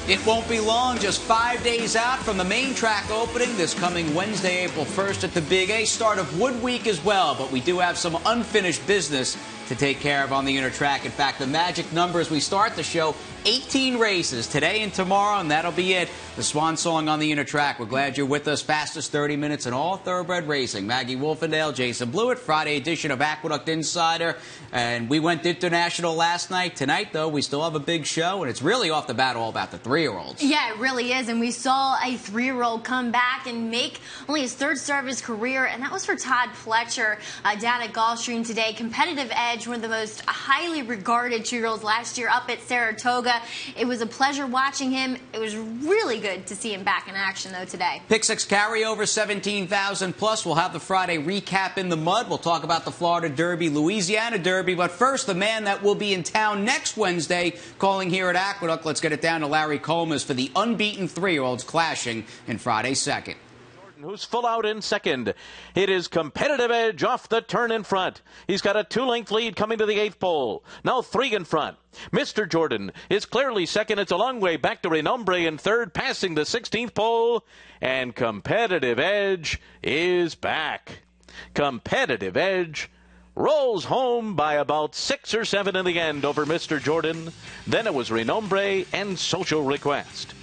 It won't be long, just 5 days out from the main track opening this coming Wednesday, April 1st at the Big A. Start of Wood Week as well, but we do have some unfinished business to take care of on the inner track. In fact, the magic number as we start the show, 18 races today and tomorrow, and that'll be it. The swan song on the inner track. We're glad you're with us. Fastest 30 minutes in all thoroughbred racing. Maggie Wolfendale, Jason Blewitt, Friday edition of Aqueduct Insider. And we went international last night. Tonight, though, we still have a big show, and it's really off the bat all about the 3-year-olds. Yeah, it really is. And we saw a 3-year-old come back and make only his third start of his career, and that was for Todd Pletcher down at Gulfstream today. Competitive Edge, one of the most highly regarded 2-year-olds last year up at Saratoga. It was a pleasure watching him. It was really good to see him back in action, though, today. Pick 6 carryover, 17,000 plus. We'll have the Friday recap in the mud. We'll talk about the Florida Derby, Louisiana Derby. But first, the man that will be in town next Wednesday calling here at Aqueduct. Let's get it down to Larry Comas for the unbeaten 3-year-olds clashing in Friday's second. Who's full out in second. It is Competitive Edge off the turn in front. He's got a 2-length lead coming to the 8th pole. Now 3 in front. Mr. Jordan is clearly second. It's a long way back to Renombre in third, passing the 16th pole. And Competitive Edge is back. Competitive Edge rolls home by about 6 or 7 in the end over Mr. Jordan. Then it was Renombre and Social Request.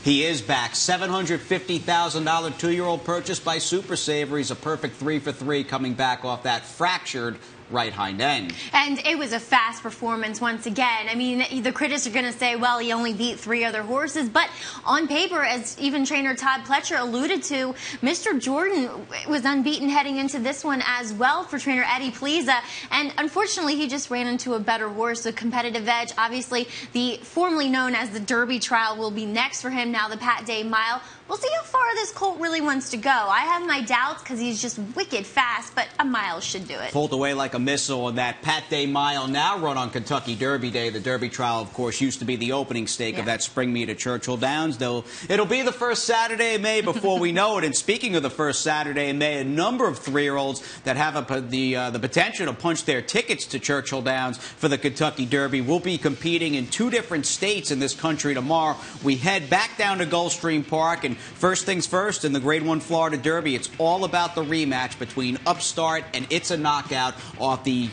He is back. $750,000 2-year-old purchase by Super Saver. He's a perfect 3 for 3 coming back off that fractured right hind end. And it was a fast performance once again. I mean, the critics are going to say, well, he only beat 3 other horses. But on paper, as even trainer Todd Pletcher alluded to, Mr. Jordan was unbeaten heading into this one as well for trainer Eddie Pliza. And unfortunately, he just ran into a better horse, the Competitive Edge. Obviously, the formerly known as the Derby trial will be next for him now, the Pat Day Mile. We'll see how far this colt really wants to go. I have my doubts because he's just wicked fast, but a mile should do it. Pulled away like a missile in that Pat Day Mile now run on Kentucky Derby Day. The Derby trial, of course, used to be the opening stake of that spring meet at Churchill Downs. Though it'll be the first Saturday in May before we know it. And speaking of the first Saturday in May, a number of 3-year-olds that have the potential to punch their tickets to Churchill Downs for the Kentucky Derby will be competing in 2 different states in this country tomorrow. We head back down to Gulfstream Park, and first things first, in the Grade 1 Florida Derby, it's all about the rematch between Upstart and It's a Knockout off the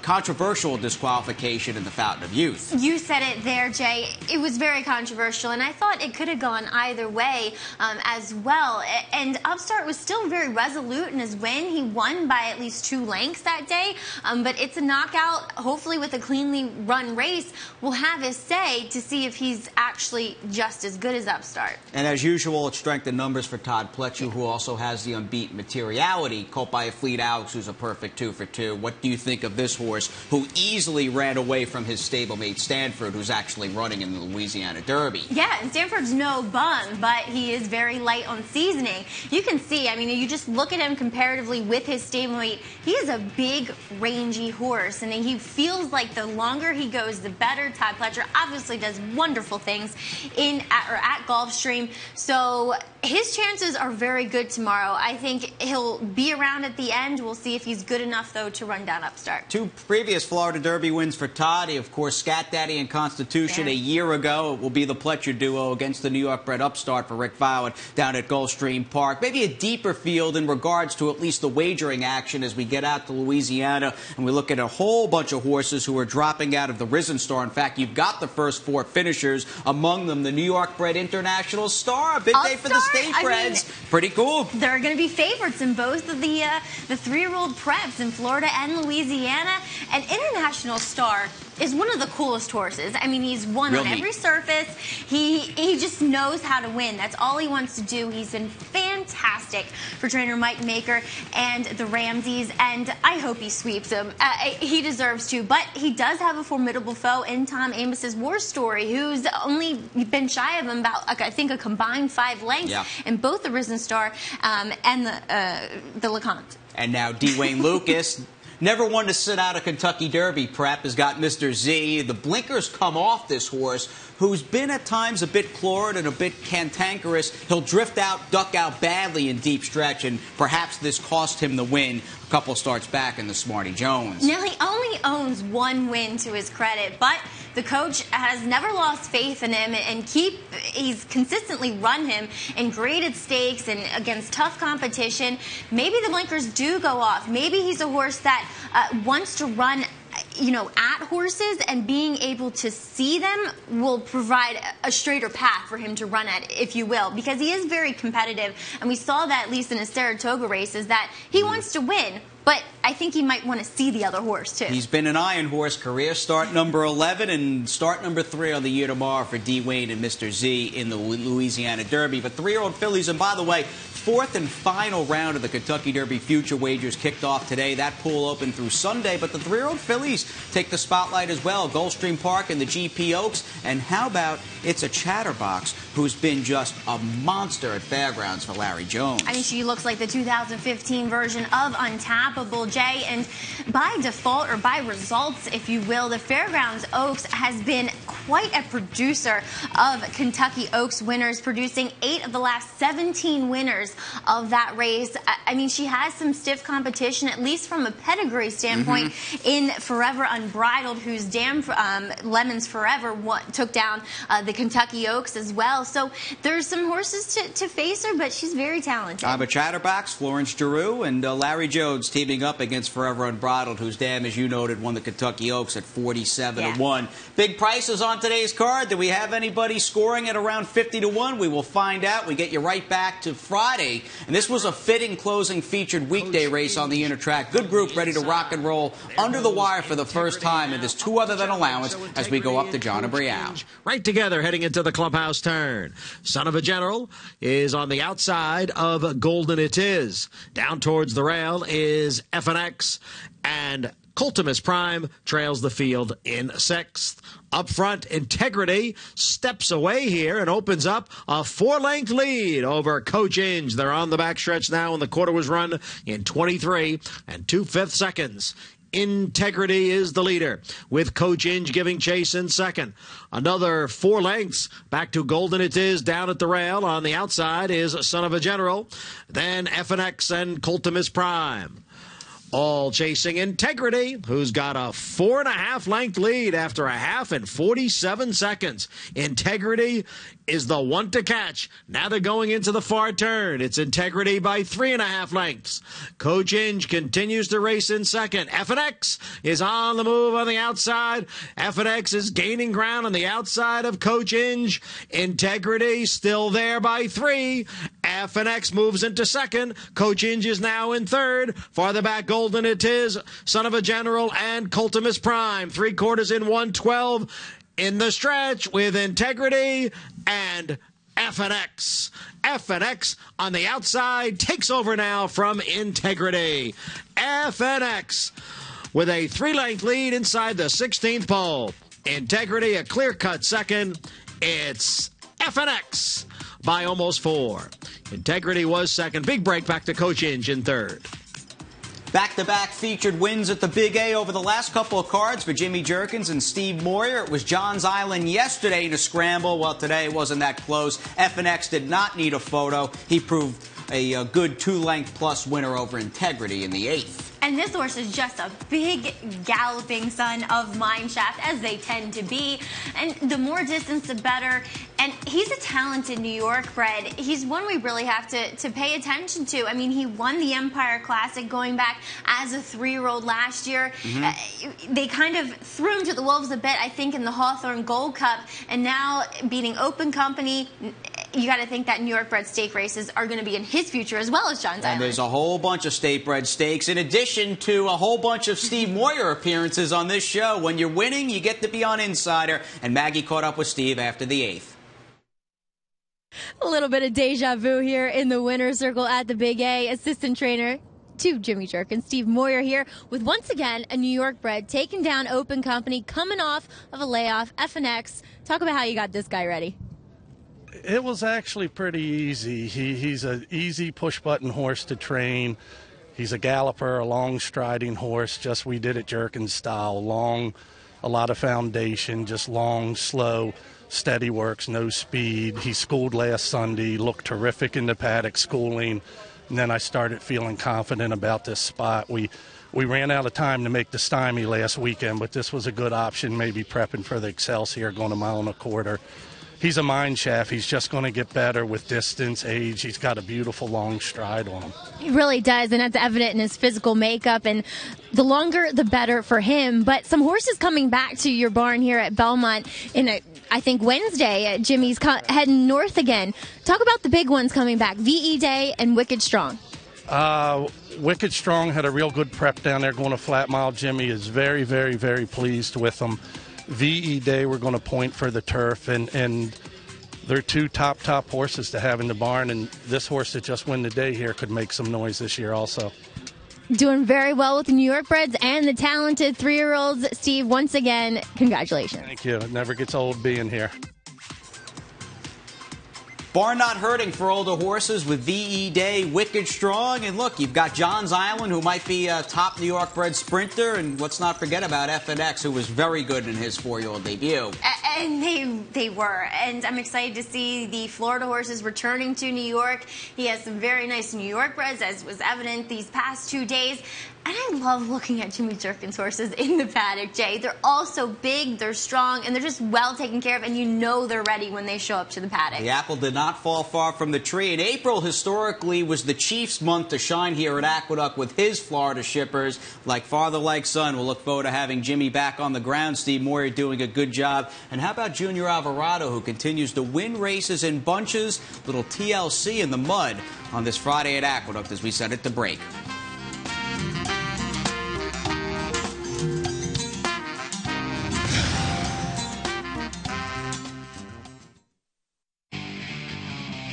controversial disqualification in the Fountain of Youth. You said it there, Jay. It was very controversial, and I thought it could have gone either way as well. And Upstart was still very resolute in his win. He won by at least 2 lengths that day, but It's a Knockout, hopefully with a cleanly run race, will have his say to see if he's actually just as good as Upstart. And as usual, it's strength in numbers for Todd Pletcher, who also has the unbeaten materiality, caught by a Fleet Alex, who's a perfect 2 for 2. What do you think of this horse, who easily ran away from his stablemate Stanford, who's actually running in the Louisiana Derby? Yeah, and Stanford's no bum, but he is very light on seasoning. You can see, I mean, you just look at him comparatively with his stablemate. He is a big, rangy horse, and he feels like the longer he goes, the better. Todd Pletcher obviously does wonderful things at Gulfstream, so his chances are very good tomorrow. I think he'll be around at the end. We'll see if he's good enough, though, to run down Upstart. 2 previous Florida Derby wins for Todd. He, of course, Scat Daddy and Constitution a year ago. It will be the Pletcher duo against the New York bred Upstart for Rick Violet down at Gulfstream Park. Maybe a deeper field in regards to at least the wagering action as we get out to Louisiana and we look at a whole bunch of horses who are dropping out of the Risen Star. In fact, you've got the first 4 finishers, among them the New York bred International Star. A big day for the state breds. Pretty cool. They're going to be favorites in both of the 3-year-old preps in Florida and Louisiana. And International Star is one of the coolest horses. I mean, he's won on every surface. He just knows how to win. That's all he wants to do. He's been fantastic for trainer Mike Maker and the Ramseys, and I hope he sweeps him. He deserves to, but he does have a formidable foe in Tom Amos's War Story, who's only been shy of him about, I think, a combined 5 lengths in both the Risen Star and the LeConte. And now Dwayne Lucas, never one to sit out a Kentucky Derby prep, has got Mr. Z. The blinkers come off this horse, who's been at times a bit florid and a bit cantankerous. He'll drift out, duck out badly in deep stretch, and perhaps this cost him the win a couple starts back in the Smarty Jones. Now, he only owns 1 win to his credit, but the coach has never lost faith in him, and he's consistently run him in graded stakes and against tough competition. Maybe the blinkers do go off. Maybe he's a horse that wants to run at horses, and being able to see them will provide a straighter path for him to run at, if you will, because he is very competitive, and we saw that at least in his Saratoga races that he wants to win. But I think he might want to see the other horse, too. He's been an iron horse career, start number 11 and start number 3 on the year tomorrow for D. Wayne and Mr. Z in the Louisiana Derby. But 3-year-old fillies, and by the way, 4th and final round of the Kentucky Derby Future Wagers kicked off today. That pool opened through Sunday, but the 3-year-old fillies take the spotlight as well. Gulfstream Park and the GP Oaks. And how about It's a Chatterbox, who's been just a monster at Fairgrounds for Larry Jones. I mean, she looks like the 2015 version of Untappable, Jay, and by default, or by results, if you will, the Fairgrounds Oaks has been quite a producer of Kentucky Oaks winners, producing 8 of the last 17 winners of that race. I mean, she has some stiff competition, at least from a pedigree standpoint, in Forever Unbridled, whose Damn Lemons Forever took down the Kentucky Oaks as well. So there's some horses to face her, but she's very talented. But Chatterbox, Florence Giroux, and Larry Jones teaming up against Forever Unbridled, whose Dam, as you noted, won the Kentucky Oaks at 47-1. Big prices on today's card. Do we have anybody scoring at around 50-1? We will find out. We get you right back to Friday. And this was a fitting closing featured weekday race on the inner track. Good group ready to rock and roll under the wire for the first time. And there's 2 other than allowance as we go up to John and Brielle. Right together heading into the clubhouse turn. Son of a General is on the outside of Golden It Is. Down towards the rail is FNX, and Cultimus Prime trails the field in 6th. Up front, Integrity steps away here and opens up a 4-length lead over Coach Inge. They're on the backstretch now, and the quarter was run in 23 2/5 seconds. Integrity is the leader, with Coach Inge giving chase in 2nd. Another 4 lengths back to Golden It Is down at the rail. On the outside is Son of a General, then FNX and Cultimus Prime. All chasing Integrity, who's got a 4.5 length lead after a half in 47 seconds. Integrity is the one to catch. Now they're going into the far turn. It's Integrity by 3.5 lengths. Coach Inge continues to race in 2nd. FNX is on the move on the outside. FNX is gaining ground on the outside of Coach Inge. Integrity still there by 3. FNX moves into 2nd. Coach Inge is now in 3rd. Farther back, Golden It Is, Son of a General, and Cultimus Prime. 3/4 in 1:12 in the stretch with Integrity and FNX. FNX on the outside takes over now from Integrity. FNX with a 3-length lead inside the 16th pole. Integrity a clear-cut 2nd. It's FNX by almost 4. Integrity was 2nd. Big break back to Coach Inge in 3rd. Back-to-back featured wins at the Big A over the last couple of cards for Jimmy Jerkins and Steve Moyer. It was John's Island yesterday in a scramble. Well, today it wasn't that close. FNX did not need a photo. He proved a good 2-length plus winner over Integrity in the 8th. And this horse is just a big galloping son of Mineshaft, as they tend to be. And the more distance, the better. And he's a talented New York bred. He's one we really have to pay attention to. I mean, he won the Empire Classic going back as a 3-year-old last year. They kind of threw him to the wolves a bit, I think, in the Hawthorne Gold Cup. And now beating Open Company, you got to think that New York bred stake races are going to be in his future as well as John's Island. And there's a whole bunch of state bred stakes in addition to a whole bunch of Steve Moyer appearances on this show. When you're winning, you get to be on Insider. And Maggie caught up with Steve after the 8th. A little bit of deja vu here in the winner's circle at the Big A. Assistant trainer to Jimmy Jerkins, Steve Moyer here with, once again, a New York bred taking down Open Company, coming off of a layoff. FNX, talk about how you got this guy ready. It was actually pretty easy. He's an easy push-button horse to train. He's a galloper, a long striding horse, just we did it Jerkins style. Long, a lot of foundation, just long, slow, steady works, no speed. He schooled last Sunday, looked terrific in the paddock schooling. And then I started feeling confident about this spot. We ran out of time to make the Stymie last weekend, but this was a good option, maybe prepping for the Excelsior, going a mile and a quarter. He's a mine shaft. He's just going to get better with distance, age. He's got a beautiful long stride on him. He really does, and that's evident in his physical makeup. And the longer, the better for him. But some horses coming back to your barn here at Belmont I think Wednesday. Jimmy's heading north again. Talk about the big ones coming back, VE Day and Wicked Strong. Wicked Strong had a real good prep down there going a flat mile. Jimmy is very, very, very pleased with them. VE Day, we're going to point for the turf, and they're two top horses to have in the barn, and this horse that just won the day here could make some noise this year also. Doing very well with the New York breds and the talented 3-year-olds. Steve, once again, congratulations. Thank you. It never gets old being here. Barn not hurting for older horses with VE Day, Wicked Strong. And look, you've got Johns Island, who might be a top New York bred sprinter. And let's not forget about FNX, who was very good in his 4-year-old debut. And they were. And I'm excited to see the Florida horses returning to New York. He has some very nice New York breds, as was evident these past 2 days. And I love looking at Jimmy Jerkin's horses in the paddock, Jay. They're all so big, they're strong, and they're just well taken care of, and you know they're ready when they show up to the paddock. The apple did not fall far from the tree, and April historically was the Chiefs' month to shine here at Aqueduct with his Florida shippers. Like father, like son, we'll look forward to having Jimmy back on the ground. Steve Moyer doing a good job. And how about Junior Alvarado, who continues to win races in bunches? Little TLC in the mud on this Friday at Aqueduct as we set it to break.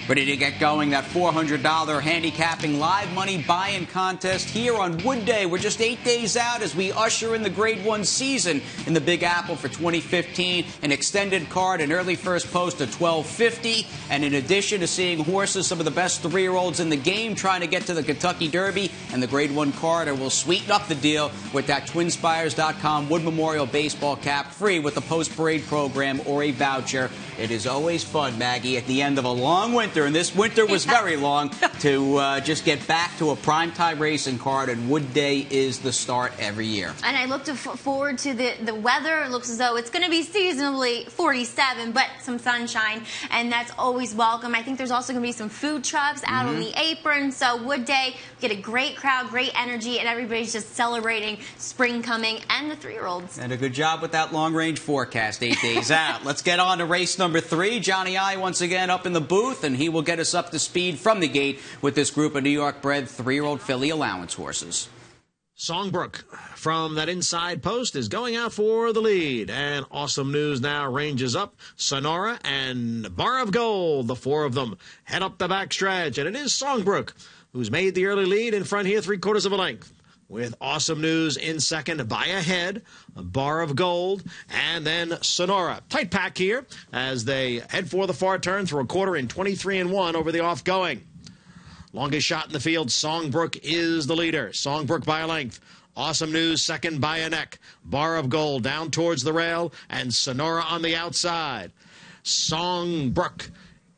Ready to get going, that $400 handicapping live money buy-in contest here on Wood Day. We're just 8 days out as we usher in the Grade 1 season in the Big Apple for 2015. An extended card, an early first post of $12.50. And in addition to seeing horses, some of the best 3-year-olds in the game trying to get to the Kentucky Derby and the Grade 1 card, and we'll sweeten up the deal with that TwinSpires.com Wood Memorial baseball cap free with the post-parade program or a voucher. It is always fun, Maggie, at the end of a long winter, and this winter was very long, to just get back to a primetime racing card, and Wood Day is the start every year. And I look forward to the weather. It looks as though it's going to be seasonably 47, but some sunshine, and that's always welcome. I think there's also going to be some food trucks out on the apron, so Wood Day, get a great crowd, great energy, and everybody's just celebrating spring coming and the 3-year-olds. And a good job with that long-range forecast 8 days out. Let's get on to race number 3. Johnny I once again up in the booth, and he will get us up to speed from the gate with this group of New York-bred 3-year-old filly allowance horses. Songbrook from that inside post is going out for the lead. And Awesome News now ranges up. Sonora and Bar of Gold, the 4 of them, head up the backstretch. And it is Songbrook who's made the early lead in front here, 3/4 of a length, with Awesome News in second by a head, a Bar of Gold, and then Sonora. Tight pack here as they head for the far turn through a quarter in 23-1 over the off-going. Longest shot in the field, Songbrook is the leader. Songbrook by a length. Awesome News second by a neck. Bar of Gold down towards the rail, and Sonora on the outside. Songbrook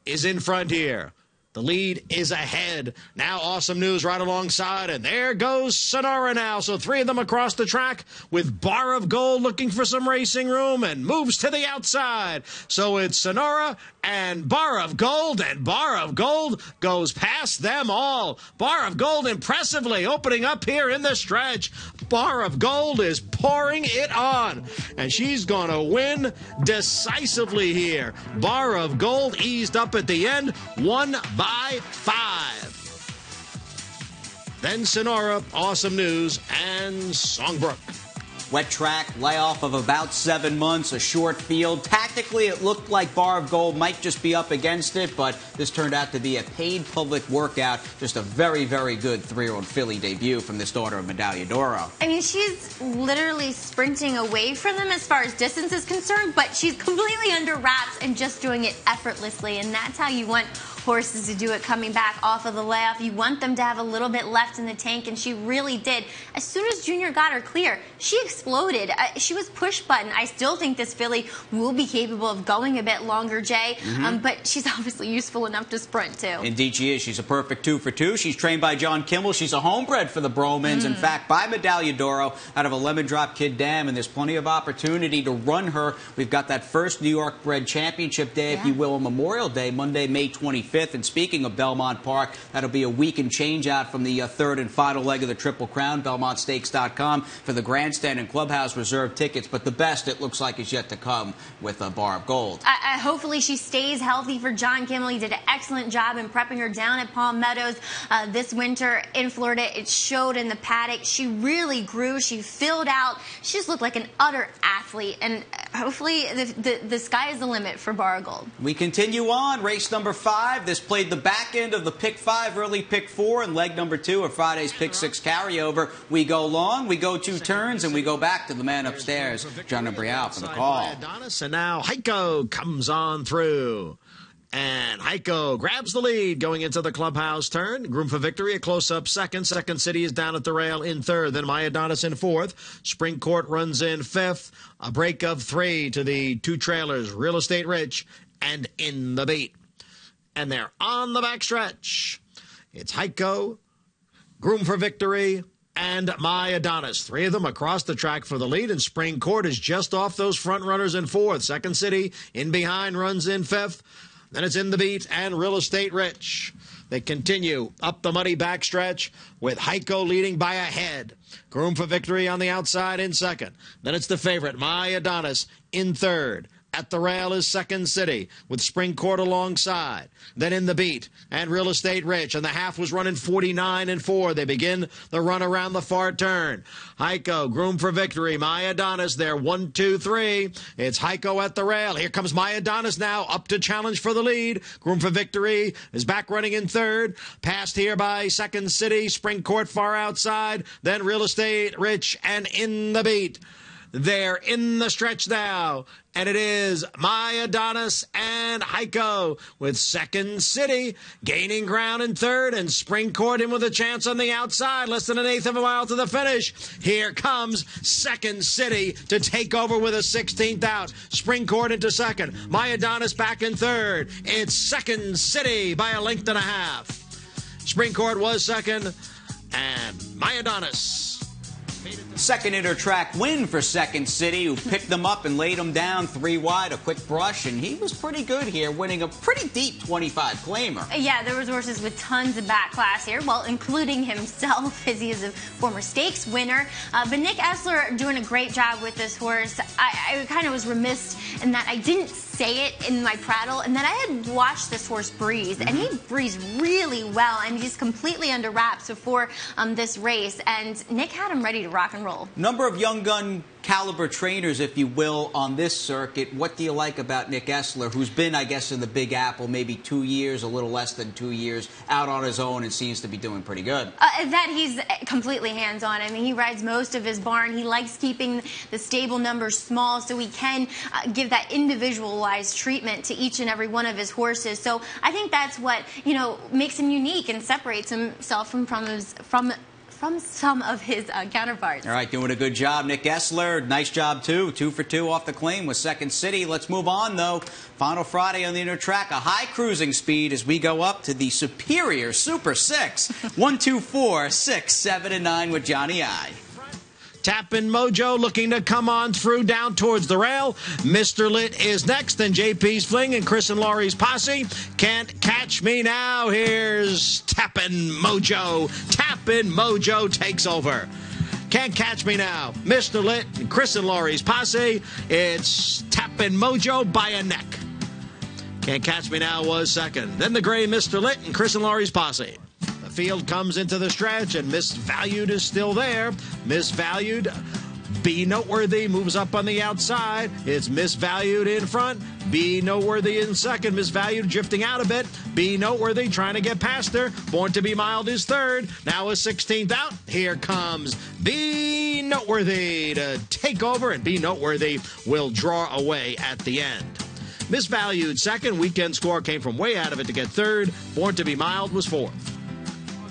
is in front here. The lead is ahead. Now Awesome News right alongside, and there goes Sonora now. So 3 of them across the track with Bar of Gold looking for some racing room and moves to the outside. So it's Sonora and Bar of Gold, and Bar of Gold goes past them all. Bar of Gold impressively opening up here in the stretch. Bar of Gold is pouring it on, and she's going to win decisively here. Bar of Gold eased up at the end, won by 5. Then Sonora, Awesome News, and Songbrook. Wet track, layoff of about 7 months, a short field. Tactically, it looked like Bar of Gold might just be up against it, but this turned out to be a paid public workout. Just a very, very good 3-year-old filly debut from this daughter of Medaglia d'Oro. I mean, she's literally sprinting away from them as far as distance is concerned, but she's completely under wraps and just doing it effortlessly, and that's how you want horses to do it coming back off of the layoff. You want them to have a little bit left in the tank, and she really did. As soon as Junior got her clear, she exploded. She was push button. I still think this filly will be capable of going a bit longer, Jay, but she's obviously useful enough to sprint, too. Indeed she is. She's a perfect 2 for 2. She's trained by John Kimmel. She's a homebred for the Bromans. In fact, by Medaglia d'Oro out of a Lemon Drop Kid Dam, and there's plenty of opportunity to run her. We've got that first New York Bred Championship Day, if you will, on Memorial Day, Monday, May 25th. And speaking of Belmont Park, that'll be a week and change out from the third and final leg of the Triple Crown. BelmontStakes.com for the grandstand and clubhouse reserve tickets. But the best, it looks like, is yet to come with Bar of Gold. Hopefully she stays healthy for John Kimmel. He did an excellent job in prepping her down at Palm Meadows this winter in Florida. It showed in the paddock. She really grew. She filled out. She just looked like an utter athlete. And hopefully the sky is the limit for Bar of Gold. We continue on. Race number 5. This played the back end of the pick 5, early pick 4, and leg number 2 of Friday's pick 6 carryover. We go long, we go 2 turns, and we go back to the man upstairs, John Brial, for the call. And now Heiko comes on through. And Heiko grabs the lead going into the clubhouse turn. Groom for Victory, a close-up second. Second City is down at the rail in third. Then My Adonis in fourth. Spring Court runs in fifth. A break of 3 to the 2 trailers, Real Estate Rich and In the Beat. And they're on the backstretch. It's Heiko, Groom for Victory, and My Adonis. 3 of them across the track for the lead, and Spring Court is just off those front runners in fourth. Second City in behind runs in fifth. Then it's In the Beat and Real Estate Rich. They continue up the muddy backstretch with Heiko leading by a head. Groom for Victory on the outside in second. Then it's the favorite, My Adonis, in third. At the rail is Second City with Spring Court alongside. Then In the Beat and Real Estate Rich. And the half was running 49-4. They begin the run around the far turn. Heiko, Groom for Victory. My Adonis there. 1, 2, 3. It's Heiko at the rail. Here comes My Adonis now up to challenge for the lead. Groom for Victory is back running in third. Passed here by Second City. Spring Court far outside. Then Real Estate Rich and In the Beat. They're in the stretch now, and it is My Adonis and Heiko with Second City gaining ground in third, and Spring Court in with a chance on the outside, less than 1/8 of a mile to the finish. Here comes Second City to take over with a 16th out. Spring Court into second. My Adonis back in third. It's Second City by a length and a half. Spring Court was second, and My Adonis. Second inter-track win for Second City, who picked them up and laid them down 3 wide, a quick brush, and he was pretty good here, winning a pretty deep 25 claimer. Yeah, there was horses with tons of back class here, well, including himself, as he is a former stakes winner. But Nick Essler doing a great job with this horse. I kind of was remiss in that I didn't say it in my prattle, and that I had watched this horse breeze, and he breezed really well, and he's completely under wraps before this race, and Nick had him ready to rock and roll. Number of young gun caliber trainers, if you will, on this circuit. What do you like about Nick Essler, who's been, I guess, in the Big Apple maybe 2 years, a little less than 2 years, out on his own and seems to be doing pretty good? That he's completely hands-on. I mean, he rides most of his barn. He likes keeping the stable numbers small so he can give that individualized treatment to each and every one of his horses. So I think that's what, you know, makes him unique and separates himself from some of his counterparts. All right, doing a good job, Nick Essler. Nice job, too. 2 for 2 off the claim with Second City. Let's move on, though. Final Friday on the inner track, a high cruising speed as we go up to the superior Super 6. 1, 2, 4, 6, 7, and 9 with Johnny I. Tappin' Mojo looking to come on through down towards the rail. Mr. Lit is next, then JP's Fling and Chris and Laurie's Posse. Can't Catch Me Now. Here's Tappin' Mojo. Tappin' Mojo takes over. Can't Catch Me Now. Mr. Lit and Chris and Laurie's Posse. It's Tappin' Mojo by a neck. Can't Catch Me Now was second. Then the gray Mr. Lit and Chris and Laurie's Posse. Field comes into the stretch, and Misvalued is still there. Misvalued, Be Noteworthy moves up on the outside. It's Misvalued in front. Be Noteworthy in second. Misvalued drifting out a bit. Be Noteworthy trying to get past her. Born to Be Mild is third. Now a 16th out. Here comes Be Noteworthy to take over, and Be Noteworthy will draw away at the end. Misvalued second. Weekend score came from way out of it to get third. Born to be Mild was fourth.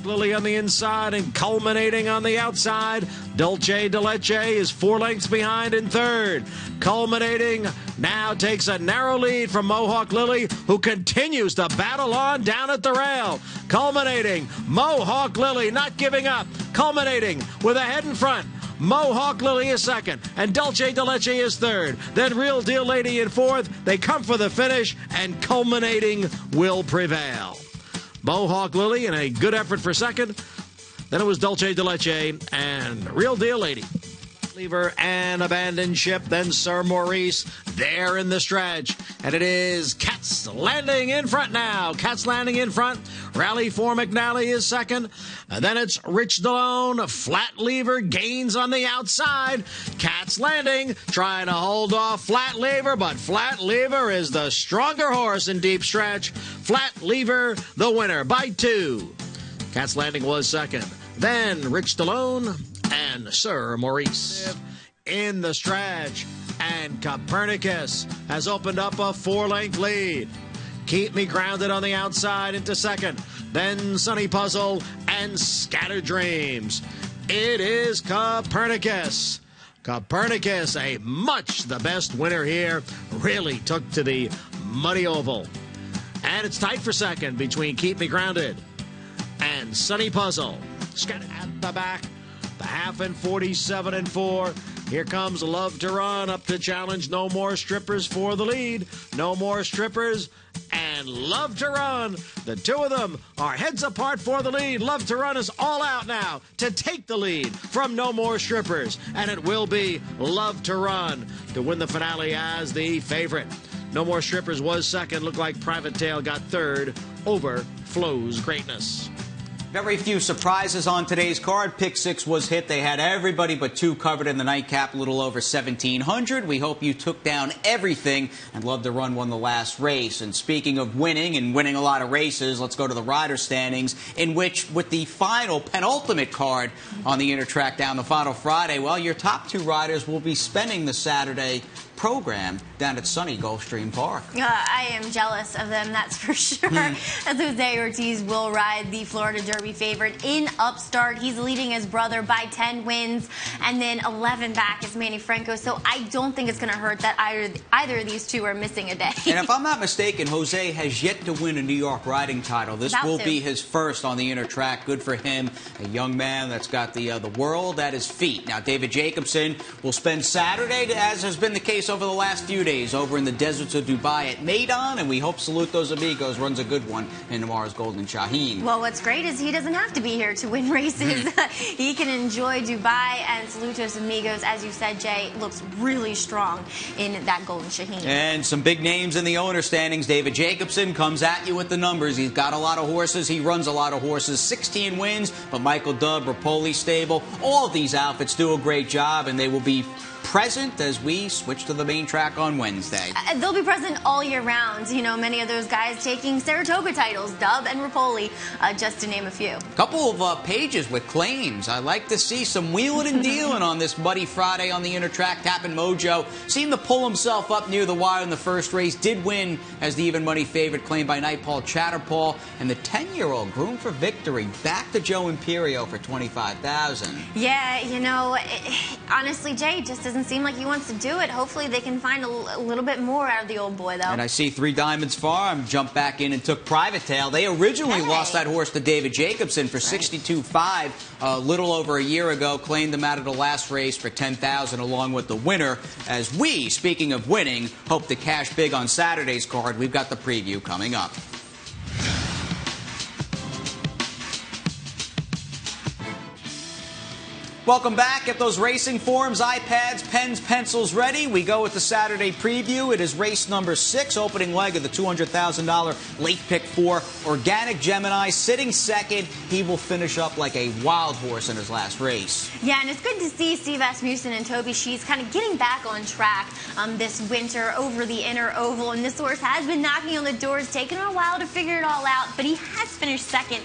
Lily on the inside and culminating on the outside. Dulce de Leche is 4 lengths behind in third. Culminating now takes a narrow lead from Mohawk Lily, who continues to battle on down at the rail. Culminating, Mohawk Lily not giving up. Culminating with a head in front. Mohawk Lily is second, and Dulce de Leche is third. Then Real Deal Lady in fourth. They come for the finish, and culminating will prevail. Mohawk Lily in a good effort for second. Then it was Dulce de Leche and Real Deal Lady. Lever and Abandoned Ship. Then Sir Maurice there in the stretch. And it is Cat's Landing in front now. Cat's Landing in front. Rally for McNally is second. And then it's Rich DeLone. Flat Lever gains on the outside. Cat's Landing trying to hold off Flat Lever, but Flat Lever is the stronger horse in deep stretch. Flat Lever the winner by 2. Cat's Landing was second. Then Rich DeLone and Sir Maurice in the stretch. And Copernicus has opened up a 4-length lead. Keep Me Grounded on the outside into second. Then Sunny Puzzle and Scattered Dreams. It is Copernicus. Copernicus, a much the best winner here, really took to the muddy oval. And it's tight for second between Keep Me Grounded and Sunny Puzzle. Scattered at the back. The half in 47 and 4. Here comes Love to Run up to challenge No More Strippers for the lead. No More Strippers and Love to Run. The two of them are heads apart for the lead. Love to Run is all out now to take the lead from No More Strippers. And it will be Love to Run to win the finale as the favorite. No More Strippers was second. Looked like Private Tail got third over Flow's Greatness. Very few surprises on today's card. Pick 6 was hit. They had everybody but 2 covered in the nightcap, a little over 1,700. We hope you took down everything, and Love to Run won the last race. And speaking of winning and winning a lot of races, let's go to the rider standings, in which, with the final, penultimate card on the Intertrack down the final Friday, well, your top 2 riders will be spending the Saturday program down at sunny Gulfstream Park. I am jealous of them, that's for sure. As Jose Ortiz will ride the Florida Derby favorite in Upstart. He's leading his brother by 10 wins, and then 11 back is Manny Franco. So I don't think it's going to hurt that either of these two are missing a day. And if I'm not mistaken, Jose has yet to win a New York riding title. This will be his first on the Intertrack. Good for him. A young man that's got the world at his feet. Now, David Jacobson will spend Saturday, as has been the case over the last few days, over in the deserts of Dubai at Maidan, and we hope Salute Those Amigos runs a good one in tomorrow's Golden Shaheen. Well, what's great is he doesn't have to be here to win races. He can enjoy Dubai, and Salute Those Amigos, as you said, Jay, looks really strong in that Golden Shaheen. And some big names in the owner standings. David Jacobson comes at you with the numbers. He's got a lot of horses. He runs a lot of horses. 16 wins, but Michael Dubb, Rapoli stable, all of these outfits do a great job, and they will be present as we switch to the main track on Wednesday. They'll be present all year round. You know, many of those guys taking Saratoga titles, Dubb and Rapoli, just to name a few. A couple of pages with claims. I like to see some wheeling and dealing on this muddy Friday on the Intertrack. Tappan Mojo seemed to pull himself up near the wire in the first race. Did win as the even money favorite, claimed by Nightpaul Chatterpaul. And the 10-year-old groomed for victory. Back to Joe Imperio for $25,000. Yeah, you know, honestly, Jay, just doesn't seem like he wants to do it. Hopefully they can find a little bit more out of the old boy, though. And I see 3 Diamonds Farm jumped back in and took Private Tail. They originally lost that horse to David Jacobson for $62,500 a little over a year ago. Claimed them out of the last race for $10,000 along with the winner. As we, speaking of winning, hope to cash big on Saturday's card. We've got the preview coming up. Welcome back. Get those racing forms, iPads, pens, pencils ready. We go with the Saturday preview. It is race number 6, opening leg of the $200,000 late pick 4. Organic Gemini sitting second. He will finish up like a wild horse in his last race. Yeah, and it's good to see Steve Asmussen and Toby Sheets kind of getting back on track this winter over the inner oval. And this horse has been knocking on the doors, taking a while to figure it all out, but he has finished second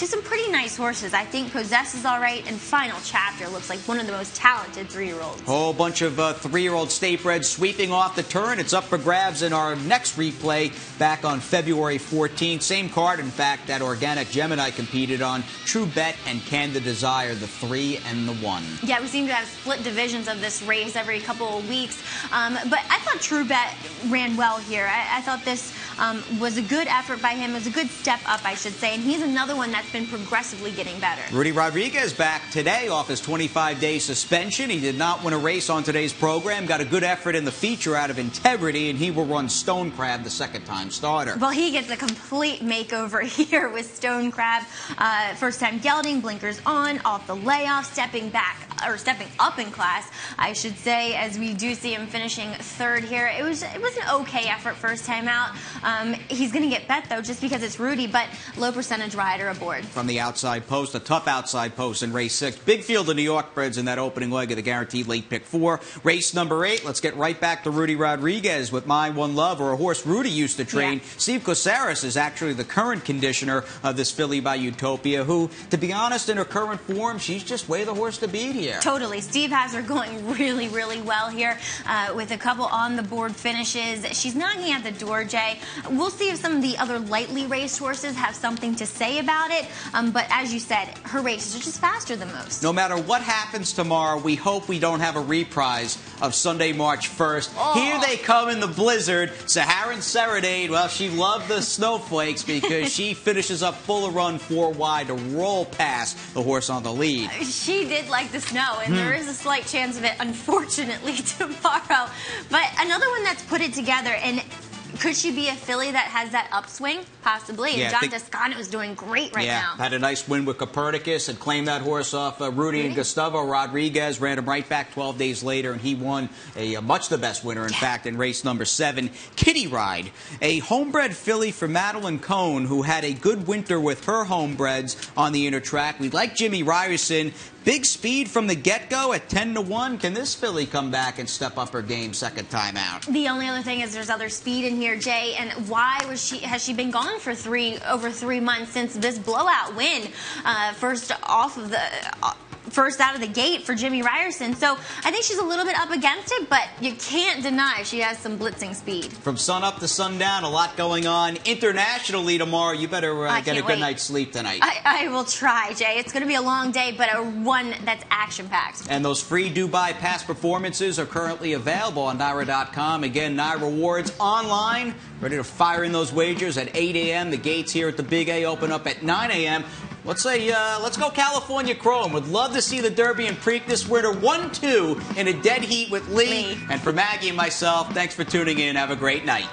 to some pretty nice horses. I think Possess is all right, and Final Chapter looks like one of the most talented 3-year-olds. Whole bunch of 3-year-old statebreds sweeping off the turn. It's up for grabs in our next replay back on February 14th. Same card, in fact, that Organic Gemini competed on. True Bet and Candid Desire, the 3 and the 1. Yeah, we seem to have split divisions of this race every couple of weeks. But I thought True Bet ran well here. I thought this was a good effort by him. It was a good step up, I should say. And he's another one that's been progressively getting better. Rudy Rodriguez back today off his 25-day suspension. He did not win a race on today's program. Got a good effort in the feature out of Integrity, and he will run Stone Crab, the second-time starter. Well, he gets a complete makeover here with Stone Crab. First-time gelding, blinkers on, off the layoff, stepping up in class, I should say, as we do see him finishing third here. It was an okay effort first time out. He's going to get bet, though, just because it's Rudy, but low percentage rider aboard. From the outside post, a tough outside post in race 6. Big field of New York breds in that opening leg of the guaranteed late pick 4. Race number 8, let's get right back to Rudy Rodriguez with My One Love, or a horse Rudy used to train. Yeah. Steve Kosaris is actually the current conditioner of this filly by Utopia, who, to be honest, in her current form, she's just way the horse to beat here. Totally. Steve has her going really, really well here with a couple on-the-board finishes. She's knocking at the door, Jay. We'll see if some of the other lightly raced horses have something to say about it. But as you said, her races are just faster than most. No matter what happens tomorrow, we hope we don't have a reprise of Sunday, March 1st. Oh. Here they come in the blizzard. Saharan Serenade, well, she loved the snowflakes because she finishes up full of run 4 wide to roll past the horse on the lead. She did like the snow, and there is a slight chance of it, unfortunately, tomorrow. But another one that's put it together, and could she be a filly that has that upswing? Possibly. Yeah, and John Toscano is doing great right now. Had a nice win with Copernicus and claimed that horse off Rudy and Gustavo Rodriguez. Ran him right back 12 days later, and he won a much the best winner, in fact, in race number 7. Kitty Ride, a homebred filly for Madeline Cohn, who had a good winter with her homebreds on the inner track. We like Jimmy Ryerson. Big speed from the get-go at 10-1. Can this filly come back and step up her game second time out? The only other thing is there's other speed in here, Jay, and why has she been gone for over 3 months since this blowout win? First out of the gate for Jimmy Ryerson. So I think she's a little bit up against it, but you can't deny she has some blitzing speed. From sun up to sundown, a lot going on. Internationally tomorrow, you better get a good night's sleep tonight. I will try, Jay. It's going to be a long day, but one that's action-packed. And those free Dubai Pass performances are currently available on NYRA.com. Again, NYRA Rewards online. Ready to fire in those wagers at 8 a.m. The gates here at the Big A open up at 9 a.m. Let's go California Chrome. Would love to see the Derby and Preakness winner 1-2 in a dead heat with Lee. And for Maggie and myself, thanks for tuning in. Have a great night.